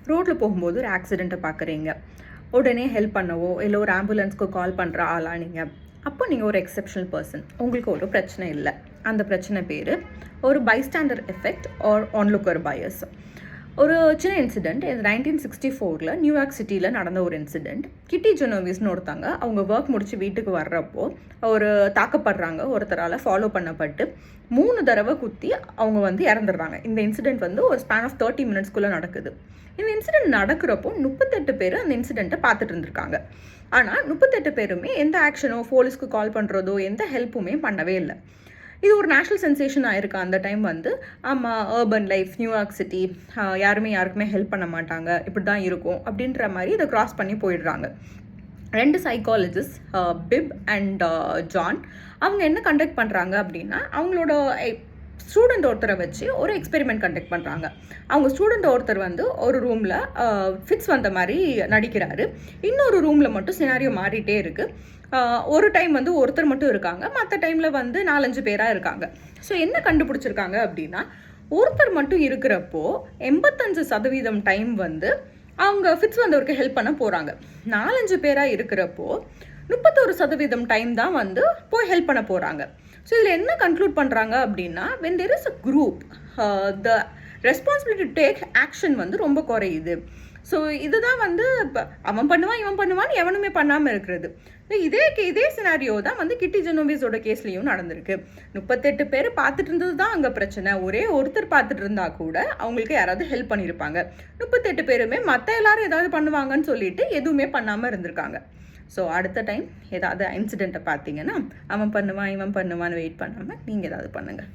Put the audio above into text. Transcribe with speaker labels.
Speaker 1: ரோட்டில் போகும்போது ஒரு ஆக்சிடெண்ட்டை பார்க்குறீங்க, உடனே ஹெல்ப் பண்ணவோ இல்லை ஒரு ஆம்புலன்ஸ்க்கு கால் பண்ணுற ஆளா நீங்கள். அப்போ நீங்கள் ஒரு எக்ஸெப்ஷனல் பர்சன், உங்களுக்கு ஒரு பிரச்சனை இல்லை. அந்த பிரச்சனை பேர் ஒரு பைஸ்டாண்டர் எஃபெக்ட் ஆர் ஆன்லுக்கர் பயஸ். ஒரு சின்ன இன்சிடெண்ட், இது 1964 நியூயார்க் சிட்டியில் நடந்த ஒரு இன்சிடெண்ட். கிட்டி ஜெனோவிஸ்னு ஒருத்தங்க அவங்க ஒர்க் முடிச்சு வீட்டுக்கு வர்றப்போ ஒரு தாக்கப்படுறாங்க, ஒருத்தரால் ஃபாலோ பண்ணப்பட்டு 3 தடவை குத்தி அவங்க இறந்துடுறாங்க. இந்த இன்சிடெண்ட் ஒரு ஸ்பேன் ஆஃப் 30 மினிட்ஸ்க்குள்ளே நடக்குது. இந்த இன்சிடெண்ட் நடக்கிறப்போ 38 பேர் அந்த இன்சிடெண்ட்டை பார்த்துட்டு இருந்திருக்காங்க. ஆனால் 38 பேருமே எந்த ஆக்ஷனோ, போலீஸ்க்கு கால் பண்ணுறதோ எந்த ஹெல்ப்புமே பண்ணவே இல்லை. இது ஒரு நேஷ்னல் சென்சேஷன் ஆயிருக்கு அந்த டைம். ஆமாம், அர்பன் லைஃப், நியூயார்க் சிட்டி, யாருக்குமே ஹெல்ப் பண்ண மாட்டாங்க, இப்படி தான் இருக்கும் அப்படின்ற மாதிரி இதை கிராஸ் பண்ணி போயிடுறாங்க. 2 சைக்காலஜிஸ்ட், பிப் அண்ட் ஜான், அவங்க என்ன கண்டக்ட் பண்ணுறாங்க அப்படின்னா, அவங்களோட ஸ்டூடெண்ட் ஒருத்தரை வச்சு ஒரு எக்ஸ்பெரிமெண்ட் கண்டக்ட் பண்ணுறாங்க. அவங்க ஸ்டூடெண்ட் ஒருத்தர் ஒரு ரூமில் ஃபிட்ஸ் வந்த மாதிரி நடிக்கிறாரு, இன்னொரு ரூமில் மட்டும் சினாரியோ மாறிட்டே இருக்குது. ஒரு டைம் ஒருத்தர் மட்டும் இருக்காங்க, மற்ற டைமில் 4-5 பேராக இருக்காங்க. ஸோ என்ன கண்டுபிடிச்சிருக்காங்க அப்படின்னா, ஒருத்தர் மட்டும் இருக்கிறப்போ 85% டைம் அவங்க ஃபிட்ஸ் வந்தவருக்கு ஹெல்ப் பண்ண போகிறாங்க. 4-5 பேராக இருக்கிறப்போ 31% டைம் தான் போய் ஹெல்ப் பண்ண போகிறாங்க. ஸோ இதில் என்ன கன்க்ளூட் பண்ணுறாங்க அப்படின்னா, when there is a group, the responsibility to take action ரொம்ப குறையுது. ஸோ இதுதான் இப்போ அவன் பண்ணுவான் இவன் பண்ணுவான்னு எவனுமே பண்ணாமல் இருக்கிறது. இதே சினாரியோ தான் கிட்டி ஜெனோவிஸோட கேஸ்லேயும் நடந்திருக்கு. 38 பேர் பார்த்துட்டு இருந்தது தான் அங்கே பிரச்சனை. ஒரே ஒருத்தர் பார்த்துட்டு இருந்தா கூட அவங்களுக்கு யாராவது ஹெல்ப் பண்ணியிருப்பாங்க. 38 பேருமே மற்ற எல்லாரும் ஏதாவது பண்ணுவாங்கன்னு சொல்லிட்டு எதுவுமே பண்ணாமல் இருந்திருக்காங்க. ஸோ அடுத்த டைம் ஏதாவது இன்சிடெண்ட்டை பார்த்தீங்கன்னா, அவன் பண்ணுவான் இவன் பண்ணுவான்னு வெயிட் பண்ணாமல் நீங்கள் ஏதாவது பண்ணுங்கள்.